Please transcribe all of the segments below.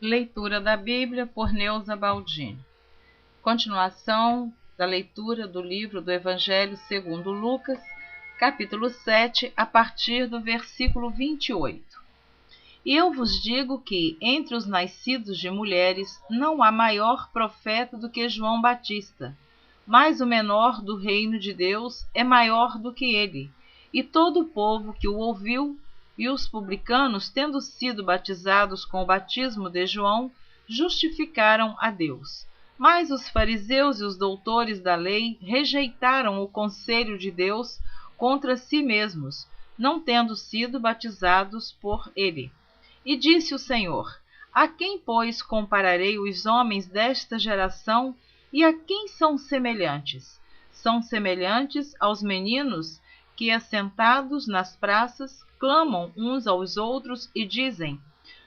Leitura da Bíblia por Neuza Baldini. Continuação da leitura do livro do Evangelho segundo Lucas, capítulo 7, a partir do versículo 28. E eu vos digo que, entre os nascidos de mulheres, não há maior profeta do que João Batista, mas o menor do reino de Deus é maior do que ele. E todo o povo que o ouviu, e os publicanos, tendo sido batizados com o batismo de João, justificaram a Deus. Mas os fariseus e os doutores da lei rejeitaram o conselho de Deus contra si mesmos, não tendo sido batizados por ele. E disse o Senhor: a quem, pois, compararei os homens desta geração, e a quem são semelhantes? São semelhantes aos meninos que, assentados nas praças, clamam uns aos outros e dizem: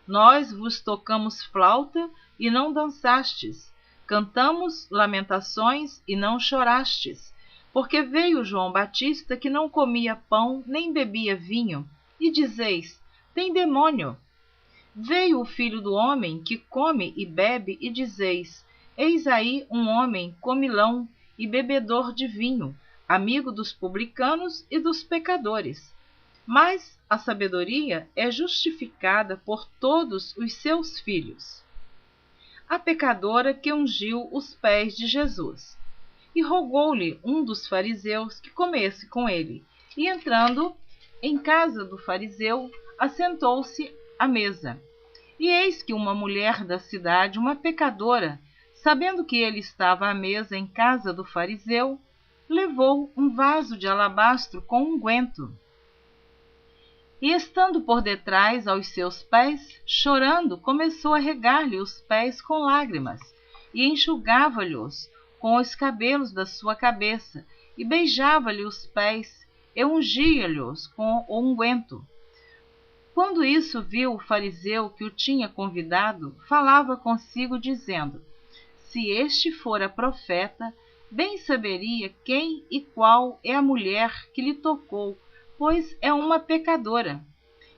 nós vos tocamos flauta e não dançastes, cantamos lamentações e não chorastes. Porque veio João Batista, que não comia pão nem bebia vinho, e dizeis: tem demônio. Veio o Filho do Homem, que come e bebe, e dizeis: eis aí um homem comilão e bebedor de vinho, amigo dos publicanos e dos pecadores. Mas a sabedoria é justificada por todos os seus filhos. A pecadora que ungiu os pés de Jesus. E rogou-lhe um dos fariseus que comesse com ele. E entrando em casa do fariseu, assentou-se à mesa. E eis que uma mulher da cidade, uma pecadora, sabendo que ele estava à mesa em casa do fariseu, levou um vaso de alabastro com unguento. E estando por detrás aos seus pés, chorando, começou a regar-lhe os pés com lágrimas, e enxugava-lhes com os cabelos da sua cabeça, e beijava-lhe os pés, e ungia-lhes com o unguento. Quando isso viu o fariseu que o tinha convidado, falava consigo, dizendo: se este fora profeta, bem saberia quem e qual é a mulher que lhe tocou, pois é uma pecadora.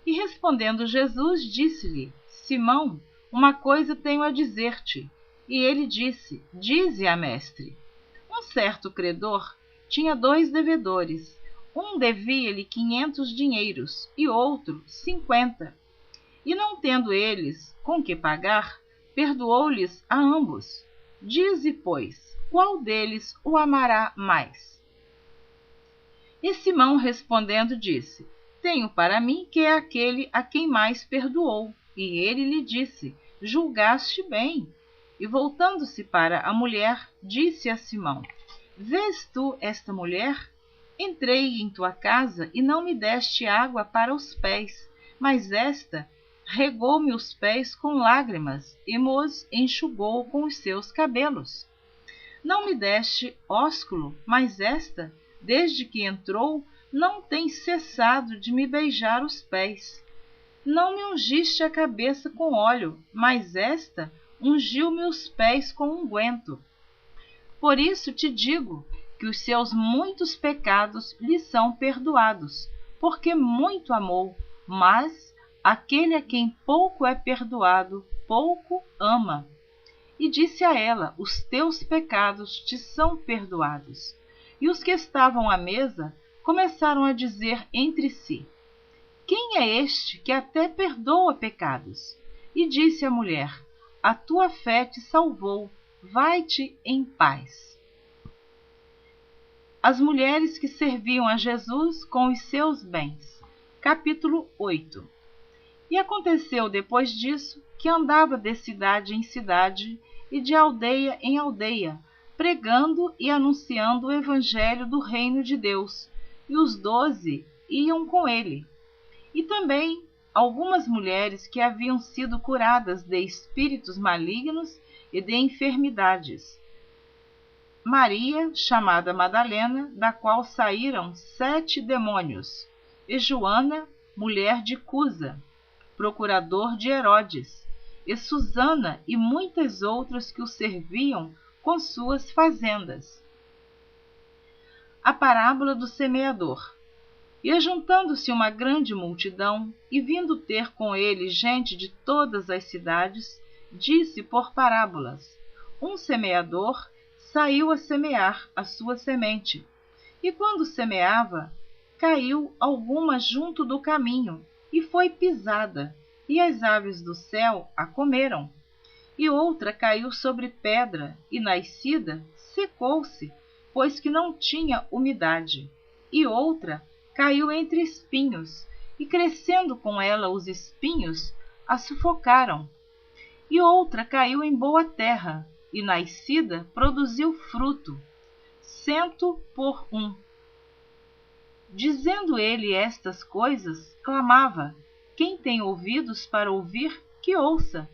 E respondendo Jesus, disse-lhe: Simão, uma coisa tenho a dizer-te. E ele disse: dize-a, mestre. Um certo credor tinha 2 devedores. Um devia-lhe 500 dinheiros e outro 50. E não tendo eles com que pagar, perdoou-lhes a ambos. Dize, pois, qual deles o amará mais? E Simão respondendo disse: tenho para mim que é aquele a quem mais perdoou. E ele lhe disse: julgaste bem. E voltando-se para a mulher, disse a Simão: vês tu esta mulher? Entrei em tua casa e não me deste água para os pés, mas esta regou-me os pés com lágrimas e mos enxugou com os seus cabelos. Não me deste ósculo, mas esta, desde que entrou, não tem cessado de me beijar os pés. Não me ungiste a cabeça com óleo, mas esta ungiu-me os pés com unguento. Por isso te digo que os seus muitos pecados lhe são perdoados, porque muito amou, mas aquele a quem pouco é perdoado, pouco ama. E disse a ela: os teus pecados te são perdoados. E os que estavam à mesa começaram a dizer entre si: quem é este que até perdoa pecados? E disse a mulher: a tua fé te salvou, vai-te em paz. As mulheres que serviam a Jesus com os seus bens. Capítulo 8. E aconteceu depois disso que andava de cidade em cidade e de aldeia em aldeia, pregando e anunciando o evangelho do reino de Deus, e os 12 iam com ele. E também algumas mulheres que haviam sido curadas de espíritos malignos e de enfermidades. Maria, chamada Madalena, da qual saíram 7 demônios, e Joana, mulher de Cusa, procurador de Herodes, e Susana e muitas outras que o serviam com suas fazendas. A parábola do semeador. E ajuntando-se uma grande multidão, e vindo ter com ele gente de todas as cidades, disse por parábolas: um semeador saiu a semear a sua semente, e quando semeava, caiu alguma junto do caminho, e foi pisada, e as aves do céu a comeram. E outra caiu sobre pedra, e nascida, secou-se, pois que não tinha umidade. E outra caiu entre espinhos, e crescendo com ela os espinhos, a sufocaram. E outra caiu em boa terra, e nascida produziu fruto, 100 por 1. Dizendo ele estas coisas, clamava: quem tem ouvidos para ouvir, que ouça.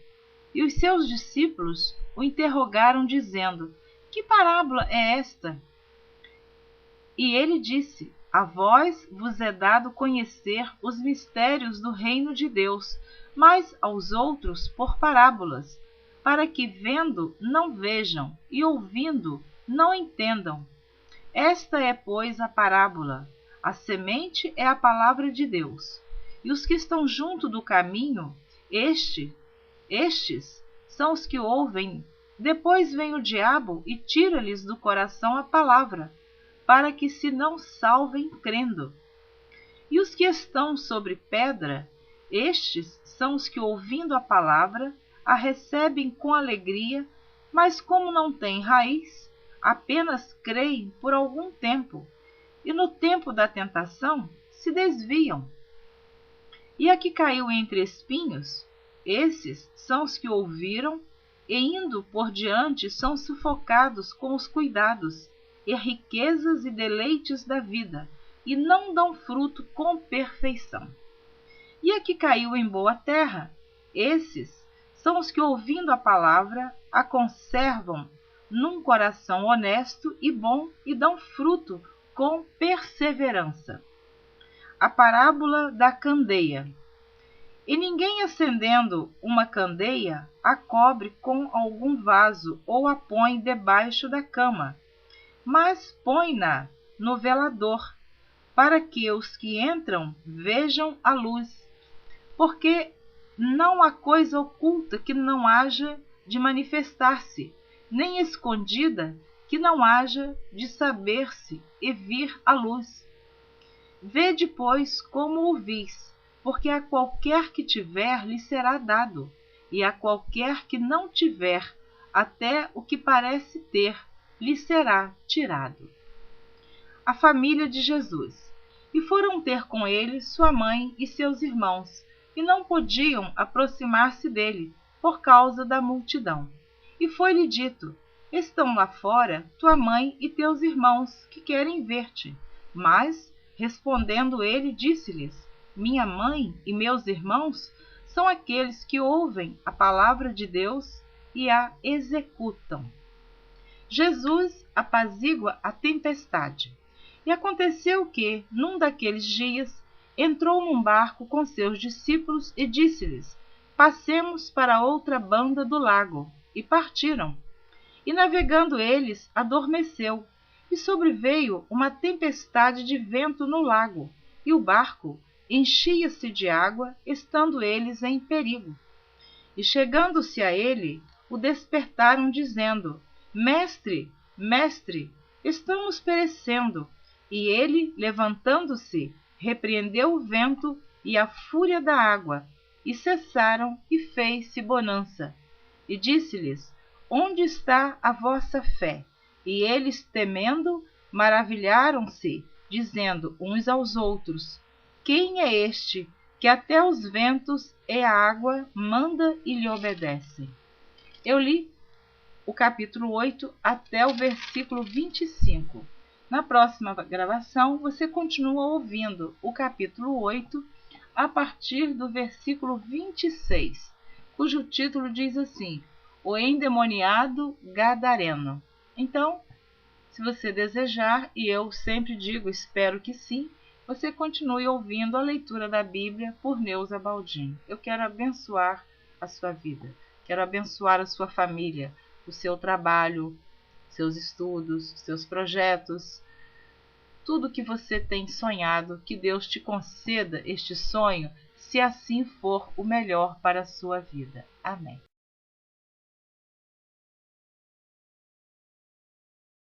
E os seus discípulos o interrogaram, dizendo: que parábola é esta? E ele disse: a vós vos é dado conhecer os mistérios do reino de Deus, mas aos outros por parábolas, para que vendo não vejam, e ouvindo não entendam. Esta é, pois, a parábola. A semente é a palavra de Deus. E os que estão junto do caminho, estes são os que ouvem. Depois vem o diabo e tira-lhes do coração a palavra, para que se não salvem crendo. E os que estão sobre pedra, estes são os que, ouvindo a palavra, a recebem com alegria, mas como não têm raiz, apenas creem por algum tempo, e no tempo da tentação se desviam. E a que caiu entre espinhos, esses são os que ouviram, e indo por diante são sufocados com os cuidados, e riquezas e deleites da vida, e não dão fruto com perfeição. E a que caiu em boa terra, esses são os que, ouvindo a palavra, a conservam num coração honesto e bom, e dão fruto com perseverança. A parábola da candeia. E ninguém, acendendo uma candeia, a cobre com algum vaso ou a põe debaixo da cama, mas põe-na no velador, para que os que entram vejam a luz. Porque não há coisa oculta que não haja de manifestar-se, nem escondida que não haja de saber-se e vir à luz. Vede, pois, como ouvis, porque a qualquer que tiver lhe será dado, e a qualquer que não tiver, até o que parece ter, lhe será tirado. A família de Jesus. E foram ter com ele sua mãe e seus irmãos, e não podiam aproximar-se dele, por causa da multidão. E foi-lhe dito: estão lá fora tua mãe e teus irmãos, que querem ver-te. Mas, respondendo ele, disse-lhes: minha mãe e meus irmãos são aqueles que ouvem a palavra de Deus e a executam. Jesus apazigua a tempestade. E aconteceu que, num daqueles dias, entrou num barco com seus discípulos e disse-lhes: passemos para outra banda do lago. E partiram. E navegando eles, adormeceu, e sobreveio uma tempestade de vento no lago, e o barco enchia-se de água, estando eles em perigo. E chegando-se a ele, o despertaram, dizendo: Mestre, mestre, estamos perecendo. E ele, levantando-se, repreendeu o vento e a fúria da água, e cessaram, e fez-se bonança. E disse-lhes: onde está a vossa fé? E eles, temendo, maravilharam-se, dizendo uns aos outros: quem é este, que até os ventos e a água manda e lhe obedece? Eu li o capítulo 8 até o versículo 25. Na próxima gravação, você continua ouvindo o capítulo 8 a partir do versículo 26, cujo título diz assim: O endemoniado gadareno. Então, se você desejar, e eu sempre digo, espero que sim, você continue ouvindo a leitura da Bíblia por Neuza Baldin. Eu quero abençoar a sua vida, quero abençoar a sua família, o seu trabalho, seus estudos, seus projetos, tudo que você tem sonhado, que Deus te conceda este sonho, se assim for o melhor para a sua vida. Amém.